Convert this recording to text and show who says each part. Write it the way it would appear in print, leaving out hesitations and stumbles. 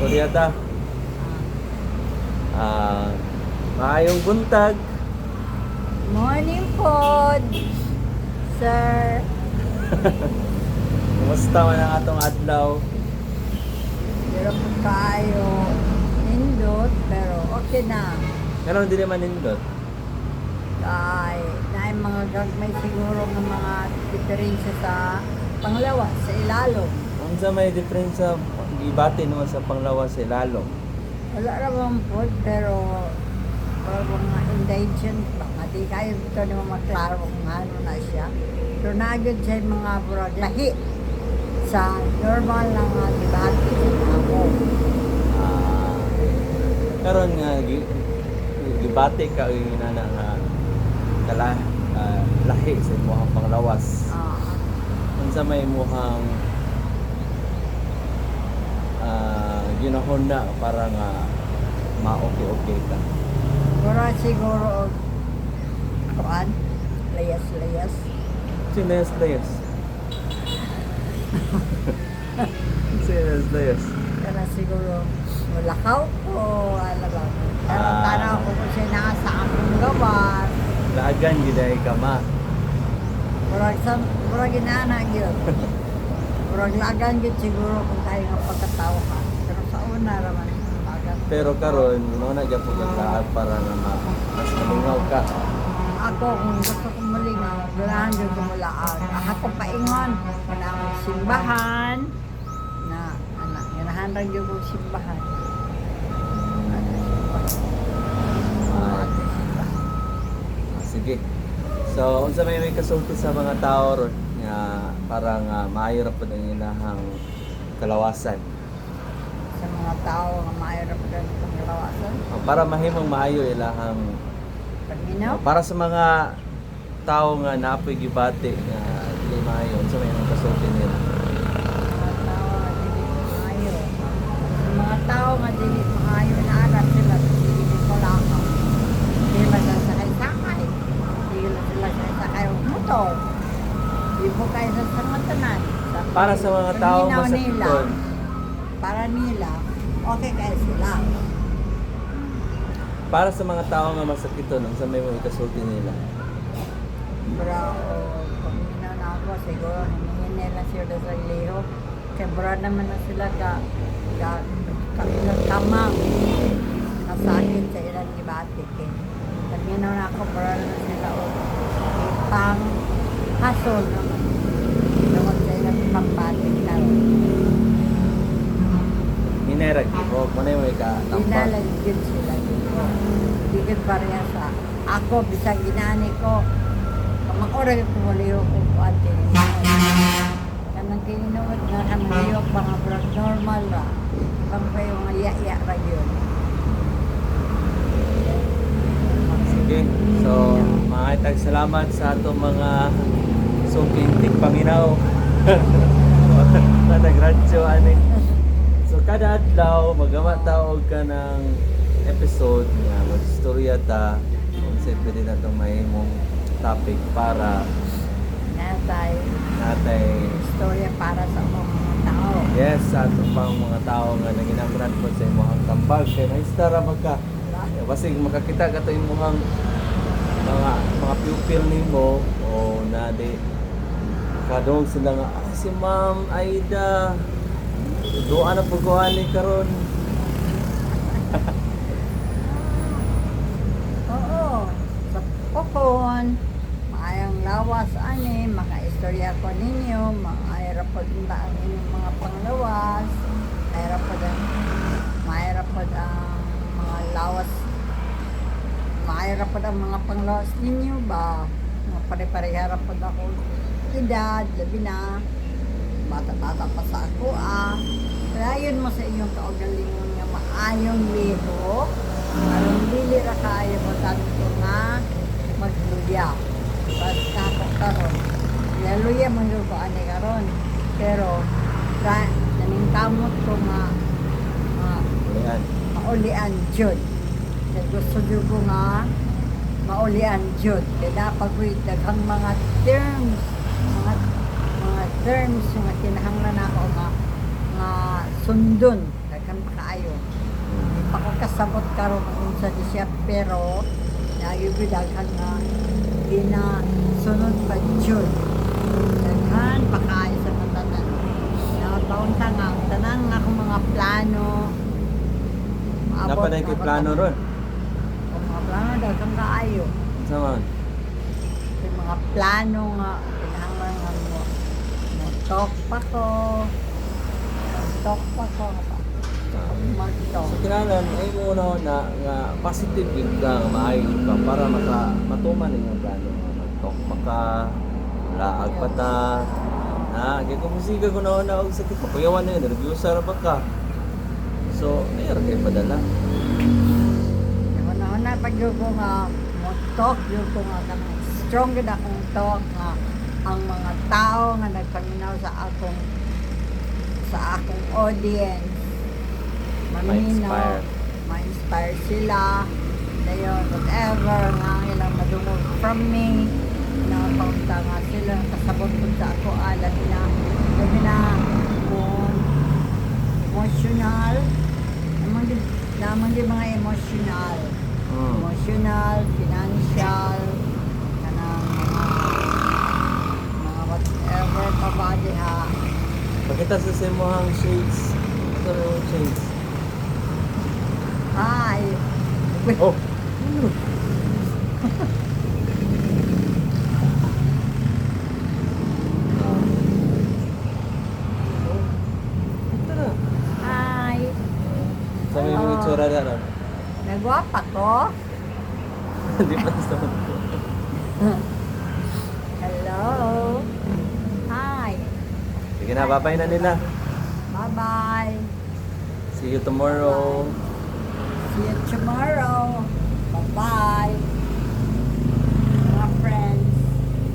Speaker 1: Oriata. Maayong buntag.
Speaker 2: Morning pod, sir.
Speaker 1: Kumusta man ang atong adlaw?
Speaker 2: Pero po tayo nindot, pero okay na.
Speaker 1: Pero hindi naman nindot.
Speaker 2: Kaya na mga gagmay siguro ng mga diferensya sa panglawas, sa ilalong.
Speaker 1: Ang sa may diferensya, ibati naman sa panglawas sa ilalong.
Speaker 2: Wala naman po, pero mga indigent ba? Di kayo ito naman maklaro kung ano na siya. Pero nagyod siya yung mga burag lahi sa normal lang nga debate sa ako.
Speaker 1: Karon nga gibati ka yung nana nga lahi sa imong panglawas. Ang sa may muhang ginahon na para nga ma-okay ka.
Speaker 2: Mura siguro kuan, layas-layas.
Speaker 1: Sinas-layas. Sinas-layas.
Speaker 2: Kaya siguro mulakaw ko, ano ba. Pero tanaw ko kung siya nasa akong gawan.
Speaker 1: Laagan giday ka ma.
Speaker 2: Murag inana yun. Murag lagan yun siguro kung tayo nga pagkatawa ka. Pero sa una naman, lagan.
Speaker 1: Pero karon no na gyud paglaag para nga mas malingaw ka.
Speaker 2: Ako, kung gusto kong malingaw, ganahan yun kumulaan. Ako paingon, ganahan simbahan, na, anak, ganahan rin yun kong simbahan.
Speaker 1: Sige. So, unsa may kasulti sa mga tao ron nga para nga maayo ra pud ang ilahang kalawasan.
Speaker 2: Sa mga tao nga mayroon pa rin itong lawasan.
Speaker 1: Para mahimong maayo ilahang
Speaker 2: Pagminaw,
Speaker 1: para sa mga tao nga naapoy gibati nga dili maayo unsa may kasulti nila.
Speaker 2: mga tao nga dili maayo. Sa mga tao nga dili maayo na alam sila, dili ko lakaw. Hindi ba sakay-sakay? Hindi sila sakay o motor. Hindi po kayo sa sangatanan.
Speaker 1: Para sa mga tao masakton.
Speaker 2: Para nila, okay kayo sila.
Speaker 1: Para sa mga tao nga masakiton unsa may mga kasulti nila.
Speaker 2: Pero pag minaw na ako, siguro hingin nila siya sa iliho. Kaya bura naman na sila kamang nasakit sa ilang ibati. Pag minaw na ako, bura naman sila o pang hasol naman. Naman sa ilang pambating karon.
Speaker 1: Hinerag ko mo na yung ka tampal.
Speaker 2: Dinalagyan sila dito. Digit pareha sa ako, bisang ginani ko. Kamakura yung kumuliho ko po at tininood. Kanang tininood na kanang mga brad normal ra. Ibang pa yung iya-iya ra yun.
Speaker 1: Sige. So, mga itag salamat sa atong mga sukintig Panginaw. Nagradyo ani. So kada adlaw magawa taog ka ng episode nga magstorya ta kung pwede na itong mahimong topic para natay
Speaker 2: Istorya para sa mga tao.
Speaker 1: yes sa atong pang mga tao nga naginangran po sa imong tambag kay maistara magka basig makakita ka to imong mga pupil nimo o nade kadong sila nga si Ma'am Aida doa na pagkuhan ni karon.
Speaker 2: Oo. Sa popon, maayang lawas ani, makaistorya ko ninyo, maayra po din ba ang inyong mga panglawas, maayra po ang mga lawas, maayra po ang mga panglawas ninyo ba, mga pare-parehara po ako edad, labi na, bata-bata pa sa ako Kaya mo sa inyong kaugalingon nga maayong liho, aron dili ra kaayo mo tanto nga magluya. Basta ko karon. Laluya man ko ani karon. Pero naningkamot ko nga
Speaker 1: Ayan.
Speaker 2: maulian jud. Kaya gusto jud ko nga maulian jud. Kaya dapat ko daghang mga terms, mga terms nga kinahanglan ako nga sundon. Daghang makaayo ako kasabot karon unsa di siya pero nagibidaghan nga sunod pa June. Daghan pa kayo sa matanan. Nakabaunta nga ang tanan nga akong mga plano.
Speaker 1: Napanay kay plano ron.
Speaker 2: Ang mga plano daghang kaayo.
Speaker 1: Sama.
Speaker 2: Yung mga plano nga kinahanglan nga mo talk pa ko. Talk pa ko. Mag-talk.
Speaker 1: So kinalan ay mo na nga positive gid ka nga maayo ka para matuman inyong plano nga magtok maka laag pa ta na kay kung musiga ko na og sa kapayawan na yun reviewer ba ka so mayroon kay padala
Speaker 2: Una pag yung ko nga mo talk yung ko nga kanang strong gid akong talk nga ang mga tao nga nagpaminaw sa akong audience
Speaker 1: Ma-inspire.
Speaker 2: ma-inspire sila dayon whatever nga ilang madungog from me na paunta nga sila kasabot ko sa ako labi na kung emotional naman din mga emotional financial kanang mga whatever pa ba diha
Speaker 1: pakita sa semohang shades ito na yung shades
Speaker 2: hi
Speaker 1: oh tara
Speaker 2: hi
Speaker 1: sabi mo itsura na ron
Speaker 2: nagwapa ko
Speaker 1: hindi pa sa
Speaker 2: hello hi
Speaker 1: sige na babay na nila
Speaker 2: bye bye
Speaker 1: see you tomorrow
Speaker 2: see you tomorrow bye bye